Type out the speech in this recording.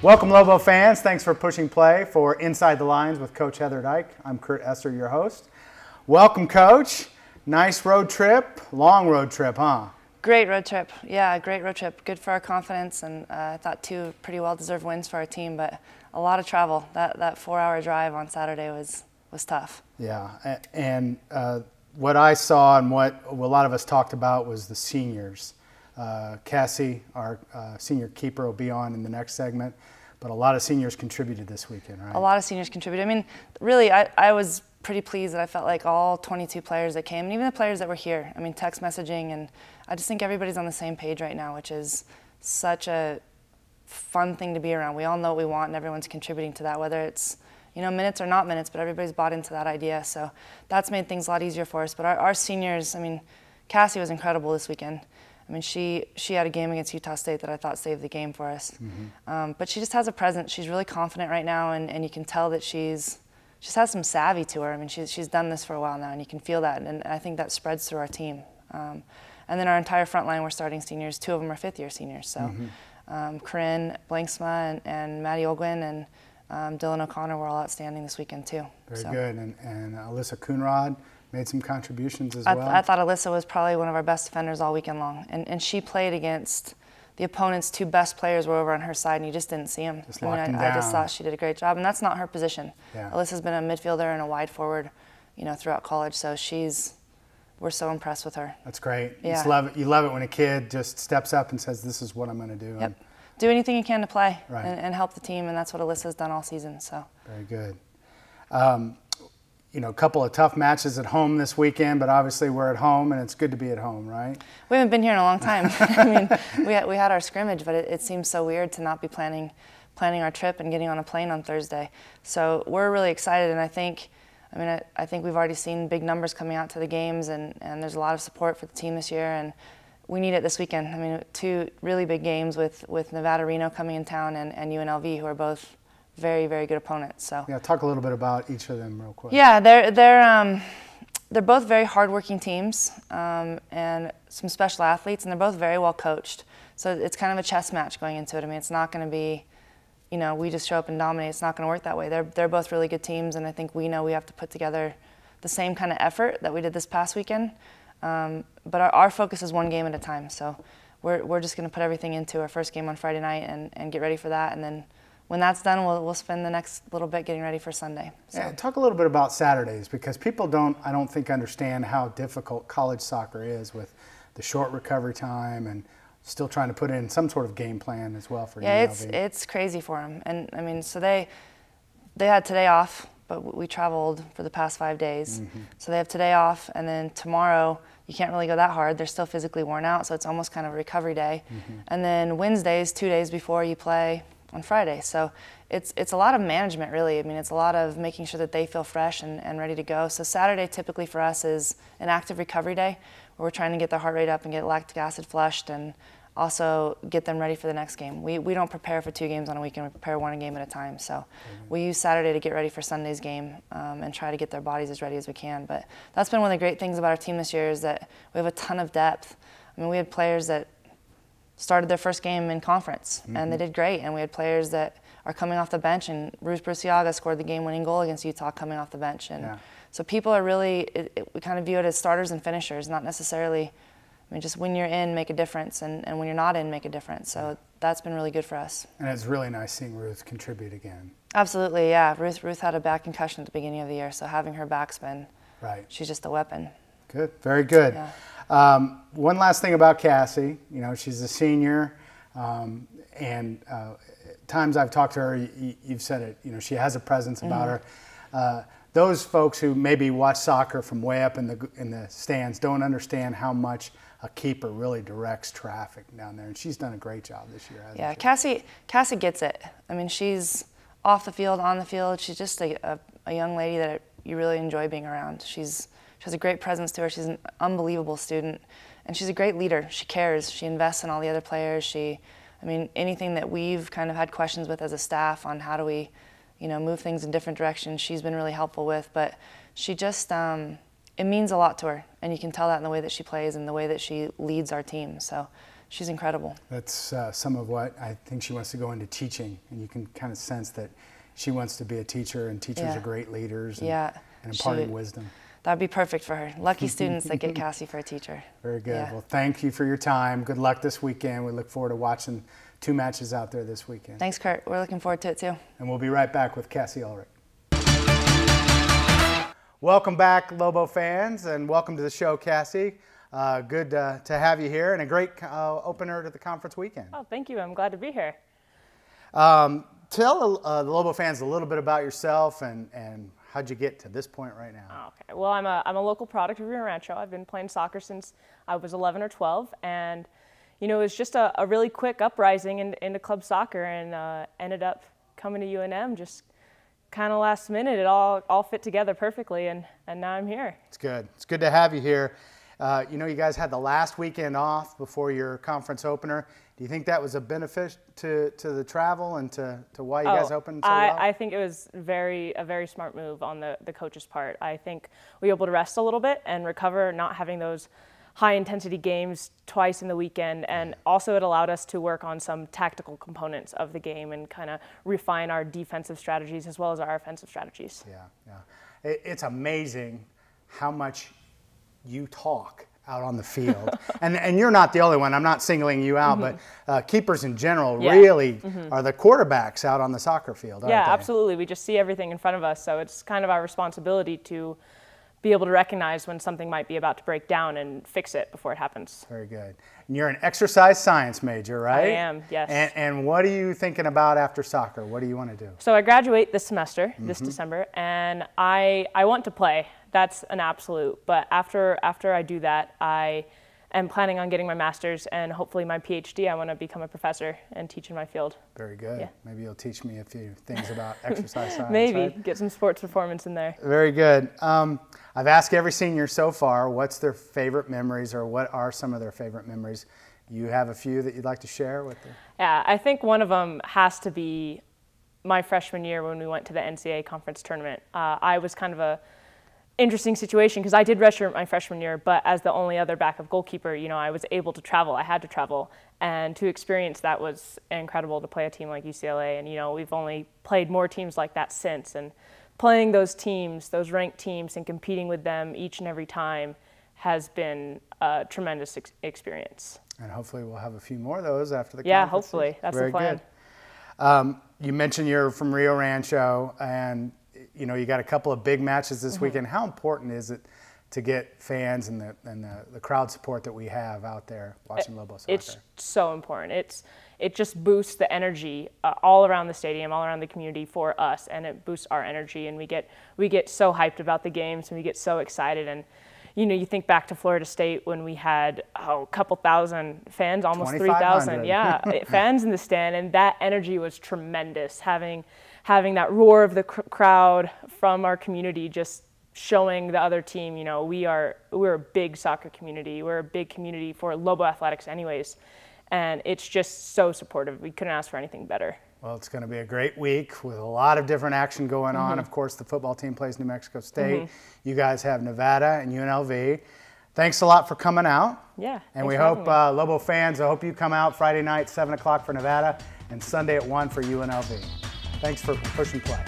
Welcome, Lobo fans. Thanks for pushing play for Inside the Lines with Coach Heather Dyche. I'm Kurt Esser, your host. Welcome, Coach. Nice road trip. Long road trip, huh? Great road trip. Yeah, great road trip. Good for our confidence, and I thought 2 pretty well-deserved wins for our team, but a lot of travel. That 4-hour drive on Saturday was tough. Yeah, and what I saw and what a lot of us talked about was the seniors. Cassie, our senior keeper, will be on in the next segment. But a lot of seniors contributed this weekend, right? A lot of seniors contributed. I mean, really, I was pretty pleased that I felt like all 22 players that came, and even the players that were here, I mean, text messaging, and I just think everybody's on the same page right now, which is such a fun thing to be around. We all know what we want, and everyone's contributing to that, whether it's, you know, minutes or not minutes, but everybody's bought into that idea. So that's made things a lot easier for us. But our seniors, I mean, Cassie was incredible this weekend. I mean, she had a game against Utah State that I thought saved the game for us. Mm-hmm. But she just has a presence. She's really confident right now, and you can tell that she just has some savvy to her. I mean, she's done this for a while now, and you can feel that, and I think that spreads through our team. And then our entire front line, we're starting seniors. 2 of them are fifth-year seniors. So Corinne Blanksma and Maddie Olgwin and Dylan O'Connor were all outstanding this weekend, too. Very good. And Alyssa Coonrod made some contributions as well. I thought Alyssa was probably one of our best defenders all weekend long. And she played against the opponent's 2 best players were over on her side, and you just didn't see them. I just thought she did a great job, and that's not her position. Yeah. Alyssa's been a midfielder and a wide forward, you know, throughout college, so we're so impressed with her. That's great. Yeah. You love it when a kid just steps up and says, this is what I'm going to do. Yep. Do anything you can to play right. and help the team, and that's what Alyssa's done all season. So. Very good. You know, a couple of tough matches at home this weekend, but obviously we're at home, and it's good to be at home, right? We haven't been here in a long time. I mean, we had our scrimmage, but it seems so weird to not be planning our trip and getting on a plane on Thursday. So we're really excited, and I think we've already seen big numbers coming out to the games, and there's a lot of support for the team this year, and we need it this weekend. I mean, 2 really big games with Nevada Reno coming in town and UNLV, who are both very, very good opponents. So yeah, talk a little bit about each of them real quick. Yeah, they're both very hardworking teams and some special athletes, and they're both very well coached. So it's kind of a chess match going into it. I mean, it's not going to be, you know, we just show up and dominate. It's not going to work that way. They're both really good teams, and I think we know we have to put together the same kind of effort that we did this past weekend. But our focus is one game at a time. So we're just going to put everything into our first game on Friday night and get ready for that, and then when that's done, we'll spend the next little bit getting ready for Sunday. So. Yeah, talk a little bit about Saturdays, because people I don't think understand how difficult college soccer is with the short recovery time and still trying to put in some sort of game plan as well for UNLV. Yeah, it's crazy for them. And I mean, so they had today off, but we traveled for the past 5 days. Mm-hmm. So they have today off, and then tomorrow you can't really go that hard. They're still physically worn out, so it's almost kind of a recovery day. Mm-hmm. And then Wednesdays, 2 days before you play on Friday. So it's a lot of management, really. I mean, it's a lot of making sure that they feel fresh and ready to go. So Saturday typically for us is an active recovery day where we're trying to get their heart rate up and get lactic acid flushed and also get them ready for the next game. We don't prepare for 2 games on a weekend. We prepare 1 game at a time. So we use Saturday to get ready for Sunday's game and try to get their bodies as ready as we can. But that's been one of the great things about our team this year is that we have a ton of depth. I mean, we had players that started their first game in conference, and they did great. And we had players that are coming off the bench, and Ruth Bruciaga scored the game-winning goal against Utah coming off the bench. And so people are really, we kind of view it as starters and finishers, not necessarily, I mean, just when you're in, make a difference, and when you're not in, make a difference. So that's been really good for us. And it's really nice seeing Ruth contribute again. Absolutely, yeah. Ruth had a back concussion at the beginning of the year, so having her back's been, she's just a weapon. Good, very good. Yeah. One last thing about Cassie, you know, she's a senior, and times I've talked to her, you've said it, you know, she has a presence about her. Those folks who maybe watch soccer from way up in the stands don't understand how much a keeper really directs traffic down there, and she's done a great job this year. Yeah, Cassie gets it. I mean, she's off the field, on the field. She's just a young lady that you really enjoy being around. She has a great presence to her. She's an unbelievable student, and she's a great leader. She cares. She invests in all the other players. I mean, anything that we've kind of had questions with as a staff on how do we, you know, move things in different directions, she's been really helpful with. But she just, it means a lot to her, and you can tell that in the way that she plays and the way that she leads our team. So she's incredible. That's some of what I think she wants to go into teaching, and you can kind of sense that she wants to be a teacher, and teachers are great leaders and imparting wisdom. That'd be perfect for her. Lucky students that get Cassie for a teacher. Very good. Yeah. Well, thank you for your time. Good luck this weekend. We look forward to watching 2 matches out there this weekend. Thanks, Kurt. We're looking forward to it too. And we'll be right back with Cassie Ulrich. Welcome back, Lobo fans, and welcome to the show, Cassie. Good to have you here, and a great opener to the conference weekend. Oh, thank you. I'm glad to be here. Tell the Lobo fans a little bit about yourself and how'd you get to this point right now? Okay. Well, I'm a local product of Rio Rancho. I've been playing soccer since I was 11 or 12, and you know, it was just a really quick uprising into club soccer, and ended up coming to UNM just kind of last minute. It all fit together perfectly, and now I'm here. It's good. It's good to have you here. You know, you guys had the last weekend off before your conference opener. Do you think that was a benefit to the travel and to why you guys opened so well? I think it was a very smart move on the coach's part. I think we were able to rest a little bit and recover, not having those high-intensity games twice in the weekend, and also it allowed us to work on some tactical components of the game and kind of refine our defensive strategies as well as our offensive strategies. Yeah. It's amazing how much you talk out on the field. and you're not the only one. I'm not singling you out, but keepers in general really are the quarterbacks out on the soccer field, aren't they? Absolutely. We just see everything in front of us, so it's kind of our responsibility to be able to recognize when something might be about to break down and fix it before it happens. Very good. And you're an exercise science major, right? I am, yes. And what are you thinking about after soccer? What do you want to do? So I graduate this semester, this December, and I want to play. That's an absolute. But after I do that, I am planning on getting my master's and hopefully my PhD. I want to become a professor and teach in my field. Very good. Yeah. Maybe you'll teach me a few things about exercise science. Maybe. Right? Get some sports performance in there. Very good. I've asked every senior so far what's their favorite memories, or what are some of their favorite memories. You have a few that you'd like to share with them? Yeah, I think one of them has to be my freshman year when we went to the NCAA conference tournament. I was kind of a interesting situation because I did redshirt my freshman year, but as the only other backup goalkeeper, you know, I was able to travel. I had to travel, and to experience that was incredible, to play a team like UCLA. And you know, we've only played more teams like that since, and playing those teams, those ranked teams, and competing with them each and every time has been a tremendous experience. And hopefully we'll have a few more of those after the conference. Yeah, hopefully. That's the plan. Good. You mentioned you're from Rio Rancho, and you know, you got a couple of big matches this weekend. How important is it to get fans and the crowd support that we have out there watching Lobo soccer? It's so important. It just boosts the energy all around the stadium, all around the community for us, and it boosts our energy, and we get so hyped about the games, and we get so excited. And you know, you think back to Florida State when we had a couple thousand fans, almost 3,000, fans in the stand, and that energy was tremendous. Having that roar of the crowd from our community, just showing the other team, you know, we're a big soccer community. We're a big community for Lobo athletics, anyways, and it's just so supportive. We couldn't ask for anything better. Well, it's going to be a great week with a lot of different action going on. Of course, the football team plays New Mexico State. You guys have Nevada and UNLV. Thanks a lot for coming out. Yeah. And we hope, Lobo fans, I hope you come out Friday night, 7 o'clock for Nevada, and Sunday at 1 for UNLV. Thanks for push and play.